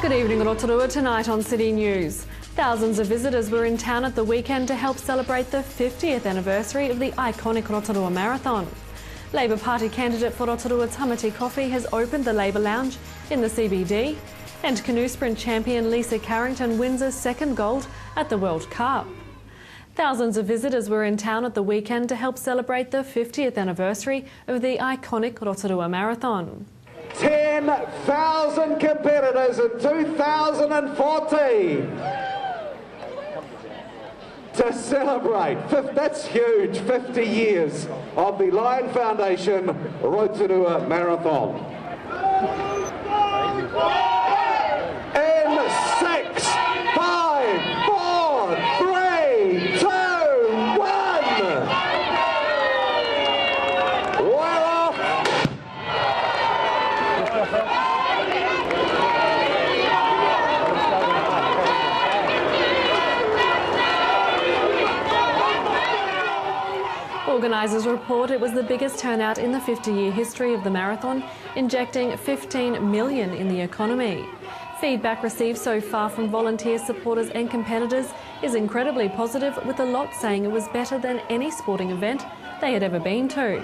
Good evening, Rotorua. Tonight on City News. Thousands of visitors were in town at the weekend to help celebrate the 50th anniversary of the iconic Rotorua Marathon. Labour Party candidate for Rotorua Tamati Coffee has opened the Labour Lounge in the CBD, and canoe sprint champion Lisa Carrington wins a second gold at the World Cup. Thousands of visitors were in town at the weekend to help celebrate the 50th anniversary of the iconic Rotorua Marathon. 10,000 competitors in 2014 to celebrate. That's huge, 50 years of the Lion Foundation Rotorua Marathon. In 6, 5, 4, 3, 2, 1. We're off. Organisers report it was the biggest turnout in the 50-year history of the marathon, injecting $15 million in the economy. Feedback received so far from volunteers, supporters and competitors is incredibly positive, with a lot saying it was better than any sporting event they had ever been to.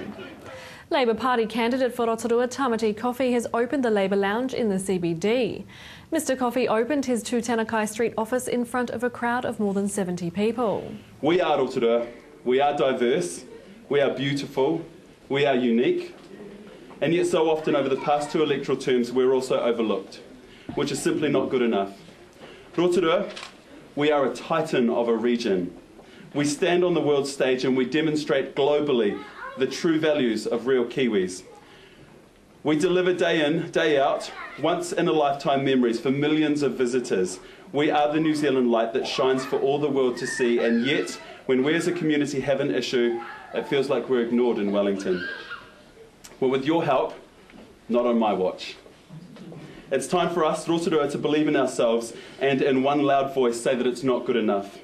Labour Party candidate for Rotorua Tamati Coffee has opened the Labour Lounge in the CBD. Mr Coffee opened his 2 Tenakai Street office in front of a crowd of more than 70 people. We are Rotorua, we are diverse, we are beautiful, we are unique, and yet so often over the past 2 electoral terms we're also overlooked, which is simply not good enough. Rotorua, we are a titan of a region. We stand on the world stage and we demonstrate globally the true values of real Kiwis. We deliver day in, day out, once in a lifetime memories for millions of visitors. We are the New Zealand light that shines for all the world to see, and yet when we as a community have an issue, it feels like we're ignored in Wellington. Well, with your help, not on my watch. It's time for us, Rotorua, to believe in ourselves and in one loud voice say that it's not good enough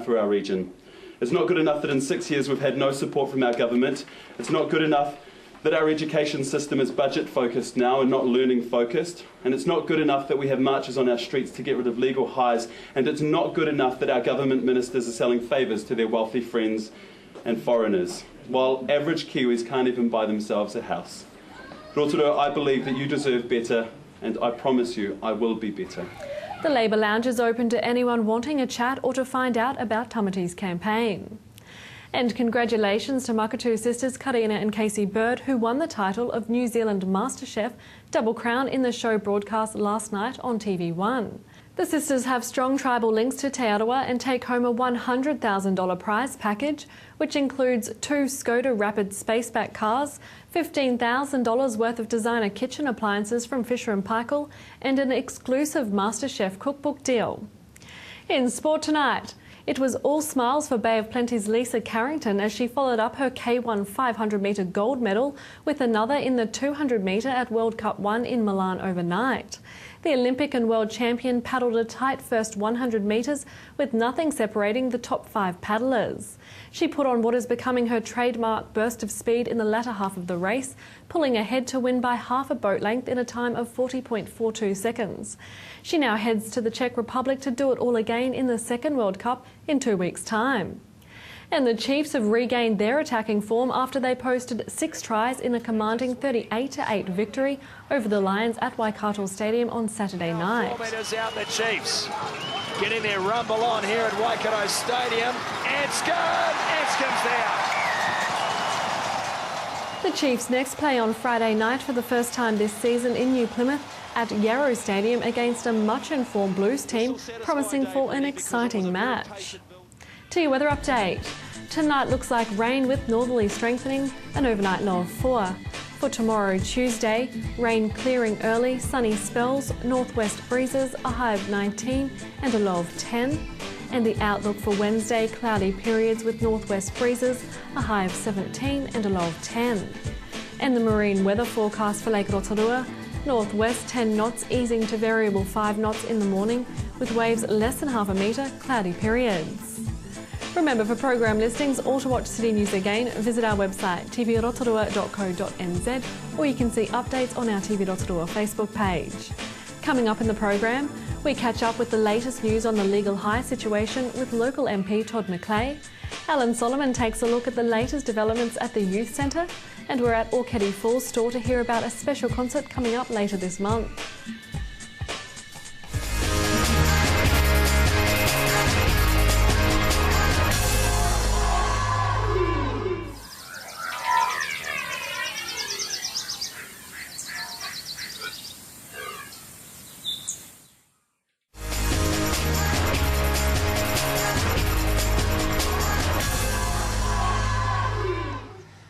for our region. It's not good enough that in 6 years we've had no support from our government. It's not good enough that our education system is budget focused now and not learning focused. And it's not good enough that we have marches on our streets to get rid of legal highs. And it's not good enough that our government ministers are selling favours to their wealthy friends and foreigners, while average Kiwis can't even buy themselves a house. Rotorua, I believe that you deserve better, and I promise you I will be better. The Labour Lounge is open to anyone wanting a chat or to find out about Tamati's campaign. And congratulations to Makatu sisters Karina and Casey Bird, who won the title of New Zealand MasterChef Double Crown in the show broadcast last night on TV1. The sisters have strong tribal links to Te Arawa and take home a $100,000 prize package, which includes 2 Skoda Rapid Spaceback cars, $15,000 worth of designer kitchen appliances from Fisher & Paykel, and an exclusive MasterChef cookbook deal. In sport tonight, it was all smiles for Bay of Plenty's Lisa Carrington as she followed up her K1 500-metre gold medal with another in the 200-metre at World Cup 1 in Milan overnight. The Olympic and world champion paddled a tight first 100 metres with nothing separating the top 5 paddlers. She put on what is becoming her trademark burst of speed in the latter half of the race, pulling ahead to win by half a boat length in a time of 40.42 seconds. She now heads to the Czech Republic to do it all again in the second World Cup in 2 weeks' time. And the Chiefs have regained their attacking form after they posted 6 tries in a commanding 38-8 victory over the Lions at Waikato Stadium on Saturday night. 4 metres out, the Chiefs getting their rumble on here at Waikato Stadium. Anscombe's there. The Chiefs next play on Friday night for the first time this season in New Plymouth at Yarrow Stadium against a much-informed Blues team, promising for an exciting match. To your weather update. Tonight looks like rain with northerly strengthening, an overnight low of 4. For tomorrow, Tuesday, rain clearing early, sunny spells, northwest breezes, a high of 19 and a low of 10. And the outlook for Wednesday, cloudy periods with northwest breezes, a high of 17 and a low of 10. And the marine weather forecast for Lake Rotorua, northwest 10 knots easing to variable 5 knots in the morning, with waves less than half a metre, cloudy periods. Remember, for program listings or to watch City News again, visit our website tvrotorua.co.nz, or you can see updates on our TV Rotorua Facebook page. Coming up in the program, we catch up with the latest news on the legal hire situation with local MP Todd McClay. Alan Solomon takes a look at the latest developments at the Youth Centre, and we're at Orchidee Falls store to hear about a special concert coming up later this month.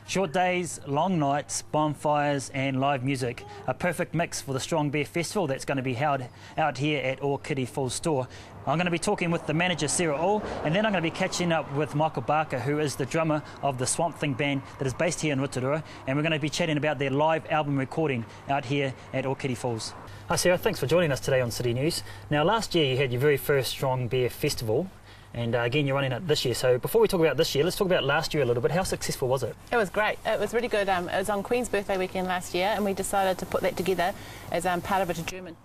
Short days, long nights, bonfires and live music. A perfect mix for the Strong Beer Festival that's going to be held out here at Orchidee Falls store. I'm going to be talking with the manager Sarah All, and then I'm going to be catching up with Michael Barker, who is the drummer of the Swamp Thing band that is based here in Rotorua, and we're going to be chatting about their live album recording out here at Orchidee Falls. Hi Sarah, thanks for joining us today on City News. Now last year you had your very first Strong Beer Festival, and again, you're running it this year. So before we talk about this year, let's talk about last year a little bit. How successful was it? It was great. It was really good. It was on Queen's birthday weekend last year, and we decided to put that together as part of a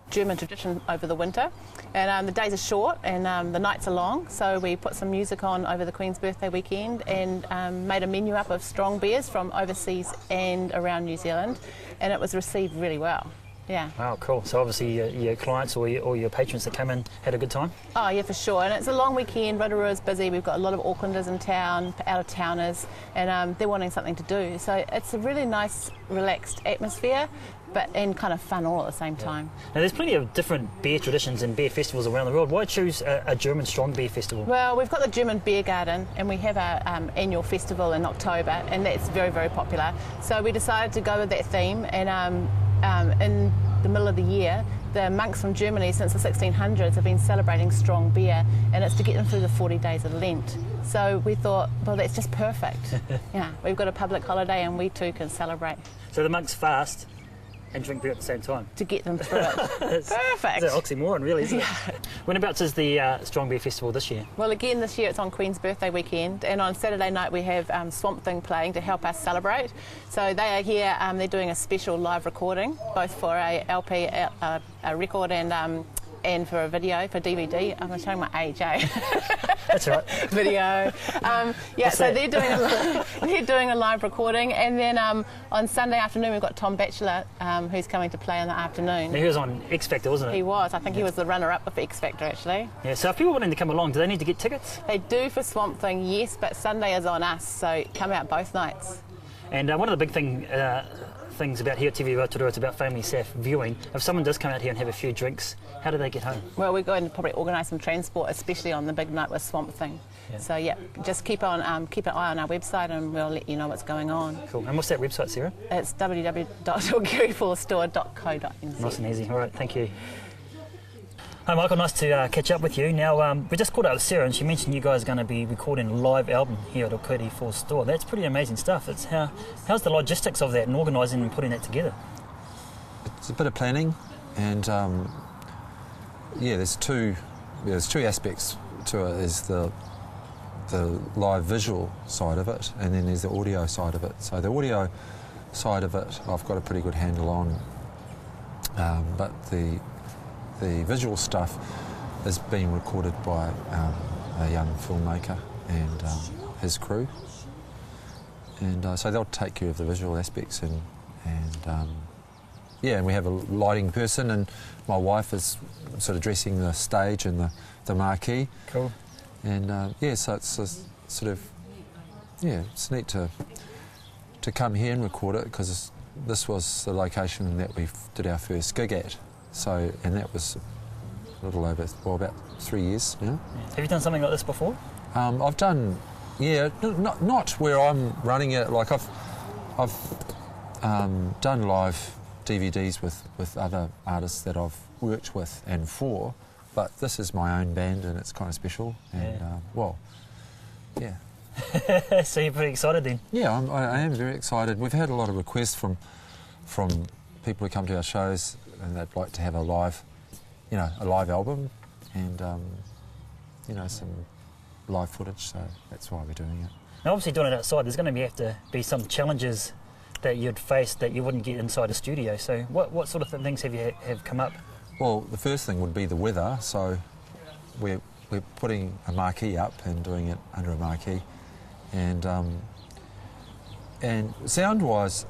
German tradition over the winter. And the days are short and the nights are long, so we put some music on over the Queen's birthday weekend and made a menu up of strong beers from overseas and around New Zealand, and it was received really well. Yeah. Wow, cool. So obviously your clients or your patrons that come in had a good time? Oh yeah, for sure. And it's a long weekend. Rotorua's busy. We've got a lot of Aucklanders in town, out-of-towners, and they're wanting something to do. So it's a really nice, relaxed atmosphere, and kind of fun all at the same time. Now there's plenty of different beer traditions and beer festivals around the world. Why choose a German strong beer festival? Well, we've got the German Beer Garden, and we have our annual festival in October, and that's very, very popular. So we decided to go with that theme, and in the middle of the year, the monks from Germany since the 1600s have been celebrating strong beer, and it's to get them through the 40 days of Lent. So we thought, well, that's just perfect. Yeah, we've got a public holiday and we too can celebrate. So the monks fast and drink beer at the same time? To get them through it. Perfect. It's an oxymoron, really, isn't it? Whenabouts is the Strong Beer Festival this year? Well, again, this year it's on Queen's birthday weekend, and on Saturday night we have Swamp Thing playing to help us celebrate. So they are here, they're doing a special live recording, both for a LP, a record, and for a video, for DVD. I'm showing my age, eh? That's right. Video. So they're doing a live recording, and then on Sunday afternoon we've got Tom Batchelor, who's coming to play in the afternoon. Now, he was on X Factor, wasn't it? He was. I think he was the runner-up of X Factor, actually. Yeah. So if people wanting to come along, do they need to get tickets? They do for Swamp Thing, yes, but Sunday is on us, so come out both nights. And one of the big things about here at TV Rotorua, it's about family safe viewing. If someone does come out here and have a few drinks, how do they get home? Well, we're going to probably organise some transport, especially on the big night with Swamp Thing. Yeah. So yeah, just keep an eye on our website and we'll let you know what's going on. Cool. And what's that website, Sarah? It's www.orchedeefallsstore.co.nz. Nice and easy. All right, thank you. Hi Michael, nice to catch up with you. Now, we just caught up with Sarah and she mentioned you guys are going to be recording a live album here at Orchidee Falls store. That's pretty amazing stuff. How's the logistics of that and organising and putting that together? It's a bit of planning, and there's two aspects to it. There's the live visual side of it, and then there's the audio side of it. So the audio side of it I've got a pretty good handle on, but the visual stuff is being recorded by a young filmmaker and his crew, and so they'll take care of the visual aspects, and we have a lighting person, and my wife is sort of dressing the stage and the marquee. Cool. And so it's it's neat to come here and record it, because this was the location that we did our first gig at. So, and that was a little over, about 3 years now. Have you done something like this before? I've done, not where I'm running it. Like I've done live DVDs with other artists that I've worked with and for, but this is my own band and it's kind of special. And So you're pretty excited then? Yeah, I am very excited. We've had a lot of requests from people who come to our shows, and they'd like to have a live album, and some live footage. So that's why we're doing it. Now, obviously, doing it outside, there's going to have to be some challenges that you'd face that you wouldn't get inside a studio. So, what sort of things have come up? Well, the first thing would be the weather, so we're putting a marquee up and doing it under a marquee. And sound-wise,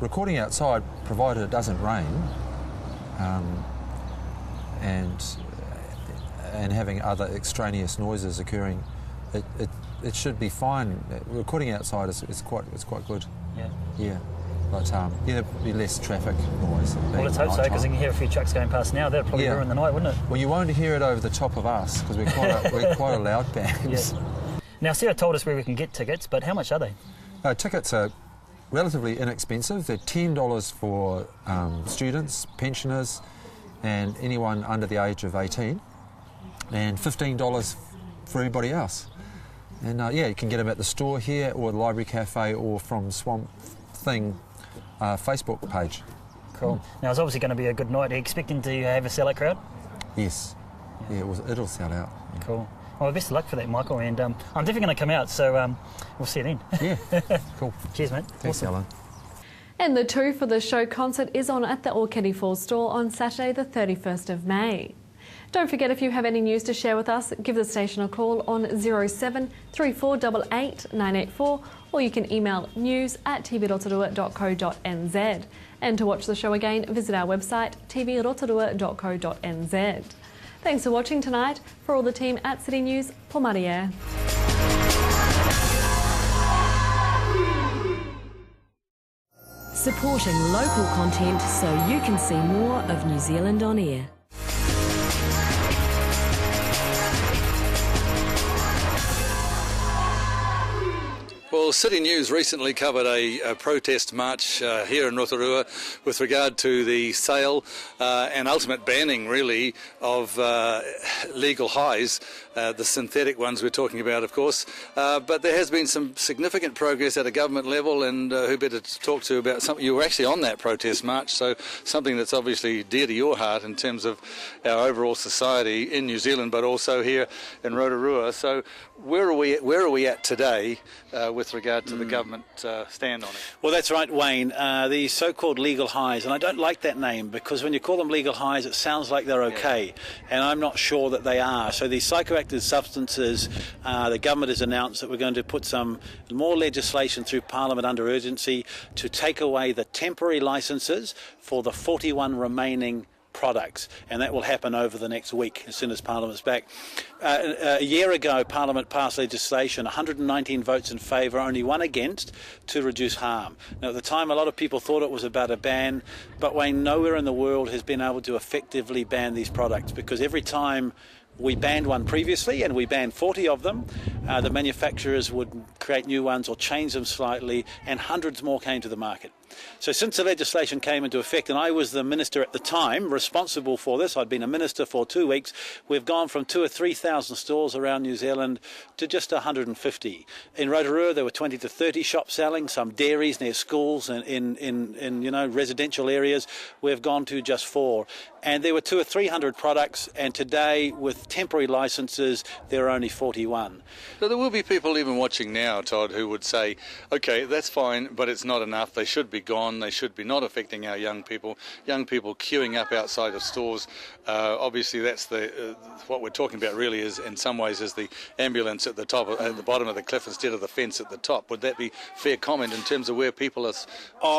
recording outside, provided it doesn't rain, and having other extraneous noises occurring, it should be fine. Recording outside is quite good. Yeah. Yeah. But there'd be less traffic noise. Well, let's hope so, because you can hear a few trucks going past now. That'll probably ruin the night, wouldn't it? Well, you won't hear it over the top of us, because we're quite a loud band. Yeah. Now, Sarah told us where we can get tickets, but how much are they? Tickets are relatively inexpensive. They're $10 for students, pensioners, and anyone under the age of 18, and $15 for everybody else. And you can get them at the store here, or the Library Cafe, or from Swamp Thing Facebook page. Cool. Now, it's obviously going to be a good night. Are you expecting to have a sellout crowd? Yes. Yeah, it'll sell out. Yeah. Cool. Well, best of luck for that, Michael, and I'm definitely going to come out, so we'll see you then. Yeah, cool. Cheers, mate. Thanks, awesome. Alan. And the Two for the Show concert is on at the Orchidee Falls store on Saturday the 31st of May. Don't forget, if you have any news to share with us, give the station a call on 07 3488 984, or you can email news@tvrotorua.co.nz. And to watch the show again, visit our website tvrotorua.co.nz. Thanks for watching tonight. For all the team at City News, Paul Maria. Supporting local content so you can see more of New Zealand on air. Well, City News recently covered a protest march here in Rotorua with regard to the sale and ultimate banning, really, of legal highs, the synthetic ones we're talking about, of course. But there has been some significant progress at a government level, and who better to talk to about something? You were actually on that protest march, so something that's obviously dear to your heart in terms of our overall society in New Zealand, but also here in Rotorua. So where are we at today with regard to the government stand on it? Well, that's right, Wayne. The so-called legal highs, and I don't like that name because when you call them legal highs, it sounds like they're okay, and I'm not sure that they are. So these psychoactive substances, the government has announced that we're going to put some more legislation through Parliament under urgency to take away the temporary licences for the 41 remaining products, and that will happen over the next week as soon as Parliament's back. A year ago, Parliament passed legislation, 119 votes in favour, only one against, to reduce harm. Now, at the time, a lot of people thought it was about a ban, but Wayne, nowhere in the world has been able to effectively ban these products, because every time we banned one previously, and we banned 40 of them. The manufacturers would create new ones or change them slightly, and hundreds more came to the market. So since the legislation came into effect, and I was the minister at the time responsible for this, I'd been a minister for 2 weeks, we've gone from 2,000 or 3,000 stores around New Zealand to just 150. In Rotorua, there were 20 to 30 shops selling, some dairies near schools and in residential areas. We've gone to just 4. And there were 200 or 300 products, and today, with temporary licences, there are only 41. So there will be people even watching now, Todd, who would say, okay, that's fine, but it's not enough. They should be gone. They should be not affecting our young people queuing up outside of stores. Obviously, that's what we're talking about really is, in some ways, is the ambulance at the bottom of the cliff instead of the fence at the top. Would that be fair comment in terms of where people are,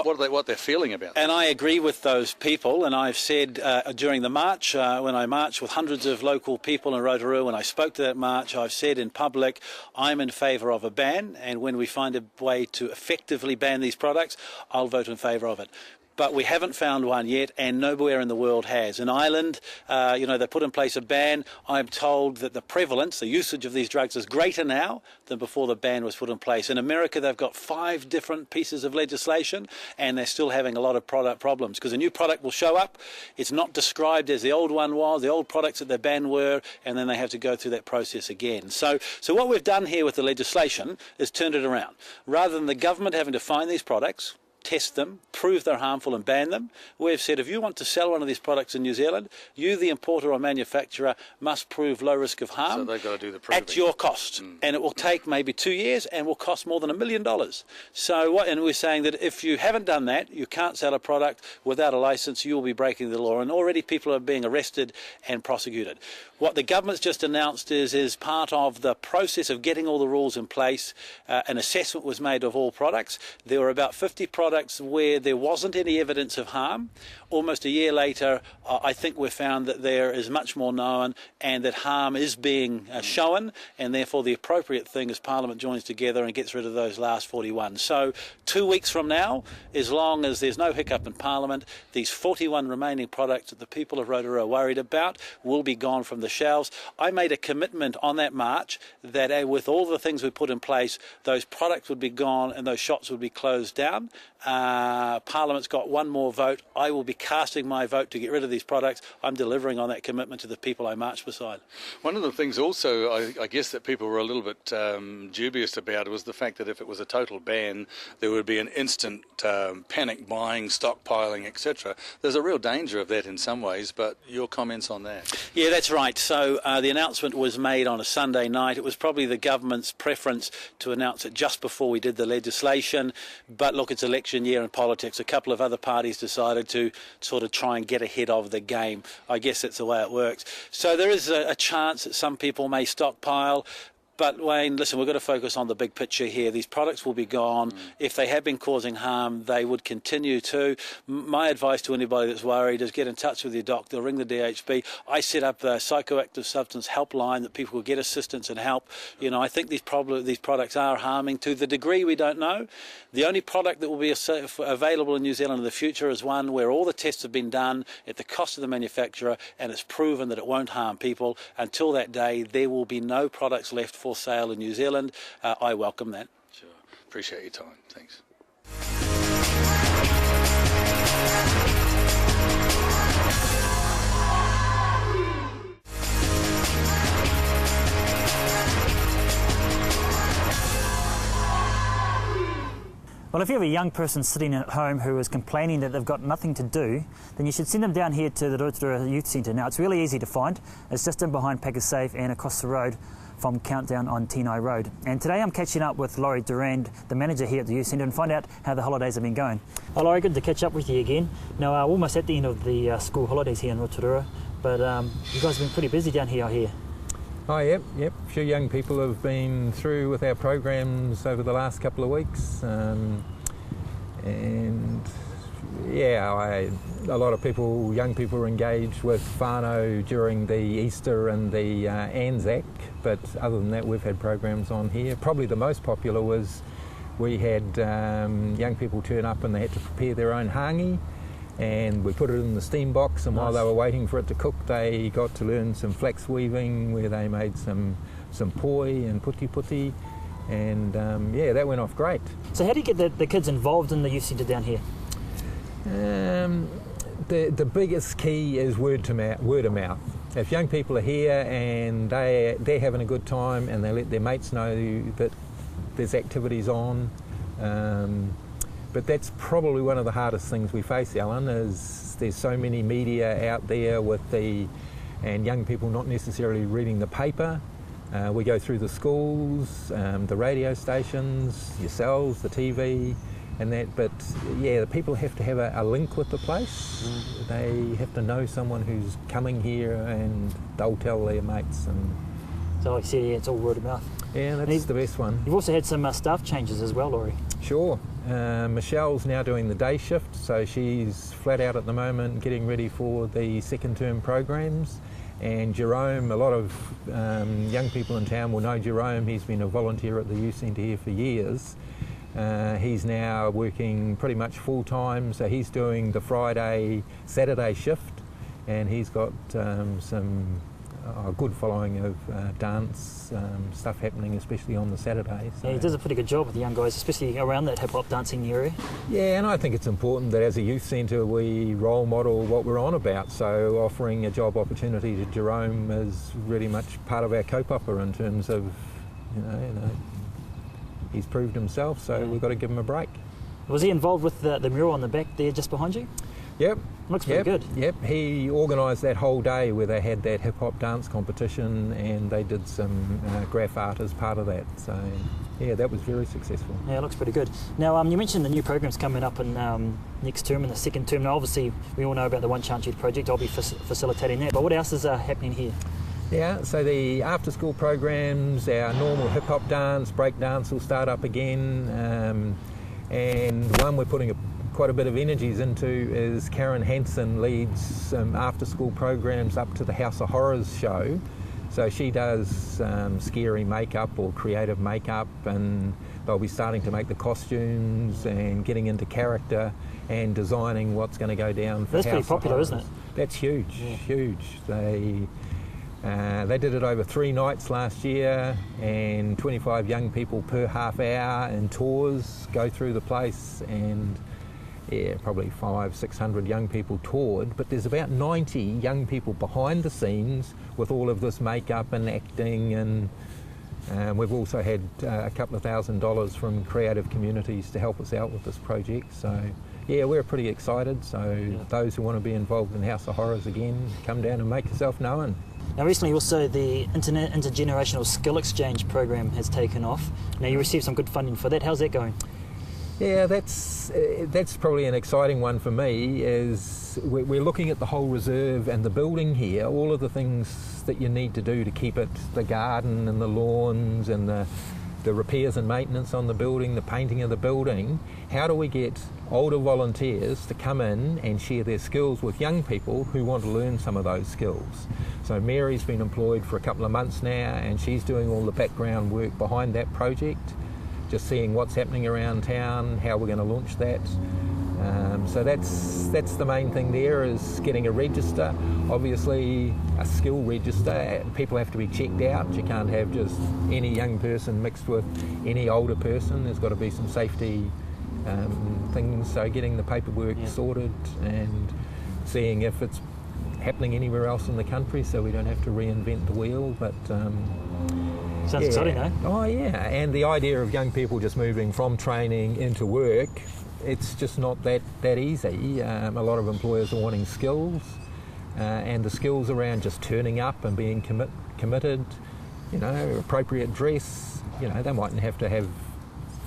what they're feeling about that? And I agree with those people, and I've said during the march, when I marched with hundreds of local people in Rotorua, when I spoke to that march, I've said in public, I'm in favour of a ban, and when we find a way to effectively ban these products, I'll vote in favour of it. But we haven't found one yet, and nowhere in the world has. In Ireland, they put in place a ban. I'm told that the prevalence, the usage of these drugs is greater now than before the ban was put in place. In America, they've got 5 different pieces of legislation, and they're still having a lot of product problems, because a new product will show up. It's not described as the old one was, the old products that they banned were, and then they have to go through that process again. So what we've done here with the legislation is turned it around. Rather than the government having to find these products, test them, prove they're harmful and ban them. We've said if you want to sell one of these products in New Zealand, you, the importer or manufacturer, must prove low risk of harm. So they've got to do the proving. At your cost. And it will take maybe 2 years and will cost more than $1 million. So and we're saying that if you haven't done that, you can't sell a product without a licence, you will be breaking the law. And already people are being arrested and prosecuted. What the government's just announced is part of the process of getting all the rules in place. An assessment was made of all products. There were about 50 products where there wasn't any evidence of harm. Almost a year later, I think we've found that there is much more known and that harm is being shown, and therefore the appropriate thing is Parliament joins together and gets rid of those last 41. So 2 weeks from now, as long as there's no hiccup in Parliament, these 41 remaining products that the people of Rotorua are worried about will be gone from the shelves. I made a commitment on that march that with all the things we put in place, those products would be gone and those shops would be closed down. Parliament's got one more vote. I will be casting my vote to get rid of these products. I'm delivering on that commitment to the people I marched beside. One of the things also, I guess, that people were a little bit dubious about was the fact that if it was a total ban, there would be an instant panic buying, stockpiling, etc. There's a real danger of that in some ways, but your comments on that? Yeah, that's right. So the announcement was made on a Sunday night. It was probably the government's preference to announce it just before we did the legislation. But look, it's election year in politics. A couple of other parties decided to sort of try and get ahead of the game. I guess that's the way it works. So there is a chance that some people may stockpile. But Wayne, listen, we've got to focus on the big picture here. These products will be gone. If they have been causing harm, they would continue to. My advice to anybody that's worried is get in touch with your doctor, ring the DHB. I set up a psychoactive substance helpline that people will get assistance and help. You know, I think these products are harming to the degree we don't know. The only product that will be available in New Zealand in the future is one where all the tests have been done at the cost of the manufacturer and it's proven that it won't harm people. Until that day, there will be no products left for sale in New Zealand. I welcome that. Sure. Appreciate your time. Thanks. Well, if you have a young person sitting at home who is complaining that they've got nothing to do, then you should send them down here to the Rotorua Youth Centre. Now, it's really easy to find. It's just in behind Packers Safe and across the road from Countdown on Tenai Road. And today I'm catching up with Laurie Durand, the manager here at the Youth Centre, and find out how the holidays have been going. Well, Laurie, good to catch up with you again. Now, we're almost at the end of the school holidays here in Rotorua, but you guys have been pretty busy down here, I hear. Oh, yep. A few young people have been through with our programs over the last couple of weeks. And yeah, a lot of people, young people, were engaged with whānau during the Easter and the Anzac, but other than that we've had programs on here. Probably the most popular was we had young people turn up and they had to prepare their own hangi, and we put it in the steam box, and while they were waiting for it to cook they got to learn some flax weaving where they made some poi and puti, and yeah, that went off great. So how do you get the kids involved in the youth centre down here? The biggest key is word of mouth. If young people are here and they're having a good time and they let their mates know that there's activities on, but that's probably one of the hardest things we face, Alan, is there's so many media out there and young people not necessarily reading the paper. We go through the schools, the radio stations, yourselves, the TV, and that. But yeah, the people have to have a link with the place. They have to know someone who's coming here, and they'll tell their mates. And so, like you said, yeah, it's all word of mouth. Yeah, that's the best one. You've also had some staff changes as well, Laurie. Sure. Michelle's now doing the day shift, so she's flat out at the moment getting ready for the second term programs. And Jerome, a lot of young people in town will know Jerome. He's been a volunteer at the youth centre here for years. He's now working pretty much full time, so he's doing the Friday, Saturday shift, and he's got a good following of dance stuff happening, especially on the Saturday. So. Yeah, he does a pretty good job with the young guys, especially around that hip-hop dancing area. Yeah, and I think it's important that as a youth centre we role model what we're on about, so offering a job opportunity to Jerome is really much part of our kaupapa in terms of, you know, he's proved himself, so we've got to give him a break. Was he involved with the mural on the back there just behind you? Yep. Looks pretty good. Yep, he organised that whole day where they had that hip-hop dance competition and they did some graph art as part of that. So, yeah, that was very successful. Yeah, it looks pretty good. Now, you mentioned the new program's coming up in next term, in the second term. Now, obviously, we all know about the One Chance Youth project. I'll be facilitating that. But what else is happening here? Yeah, so the after-school programs, our normal hip-hop dance, break dance will start up again. And one we're putting quite a bit of energies into is Karen Hansen leads some after-school programs up to the House of Horrors show. So she does scary makeup or creative makeup, and they'll be starting to make the costumes and getting into character and designing what's going to go down for That's House pretty popular, of Horrors. isn't it? That's huge, huge. They did it over 3 nights last year, and 25 young people per half hour in tours go through the place, and yeah, probably 500-600 young people toured, but there's about 90 young people behind the scenes with all of this makeup and acting, and we've also had a couple of $1,000 from creative communities to help us out with this project. So yeah, we're pretty excited. So those who want to be involved in House of Horrors again, come down and make yourself known. Now, recently also the Intergenerational Skill Exchange program has taken off. Now, you received some good funding for that. How's that going? Yeah, that's probably an exciting one for me. Is we're looking at the whole reserve and the building here, all of the things that you need to do to keep it, the garden and the lawns and the repairs and maintenance on the building, the painting of the building. How do we get older volunteers to come in and share their skills with young people who want to learn some of those skills? So Mary's been employed for a couple of months now, and she's doing all the background work behind that project, just seeing what's happening around town, how we're going to launch that. So that's the main thing there, is getting a register. Obviously a skill register, people have to be checked out. You can't have just any young person mixed with any older person. There's got to be some safety things, so getting the paperwork sorted and seeing if it's happening anywhere else in the country so we don't have to reinvent the wheel. But sounds exciting, eh? Oh yeah, and the idea of young people just moving from training into work, it's just not that easy. A lot of employers are wanting skills, and the skills around just turning up and being committed, you know, appropriate dress, you know, they mightn't have to have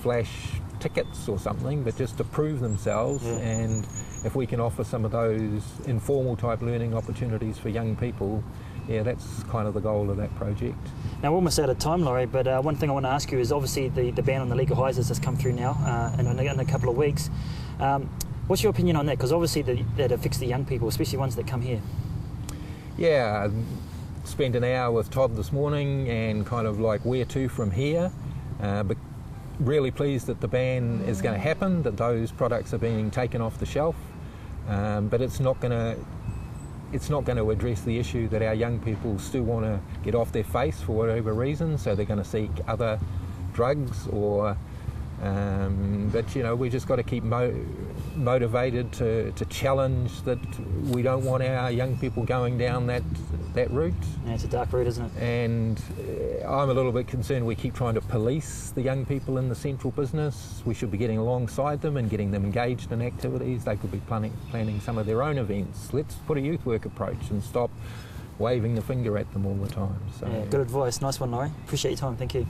flash tickets or something, but just to prove themselves. And if we can offer some of those informal type learning opportunities for young people, yeah, that's kind of the goal of that project. Now, we're almost out of time, Laurie, but one thing I want to ask you is obviously the ban on the legal highs has come through now in a couple of weeks. What's your opinion on that? Because obviously that affects the young people, especially ones that come here. Yeah, I spent an hour with Todd this morning and kind of like where to from here. But really pleased that the ban is going to happen, that those products are being taken off the shelf. But it's not going to address the issue that our young people still want to get off their face for whatever reason, so they're going to seek other drugs or but you know, we just got to keep motivated to challenge that. We don't want our young people going down that route. Yeah, it's a dark route, isn't it? And I'm a little bit concerned we keep trying to police the young people in the central business. We should be getting alongside them and getting them engaged in activities. They could be planning some of their own events. Let's put a youth work approach and stop waving the finger at them all the time. So yeah, good advice. Nice one, Laurie. Appreciate your time. Thank you.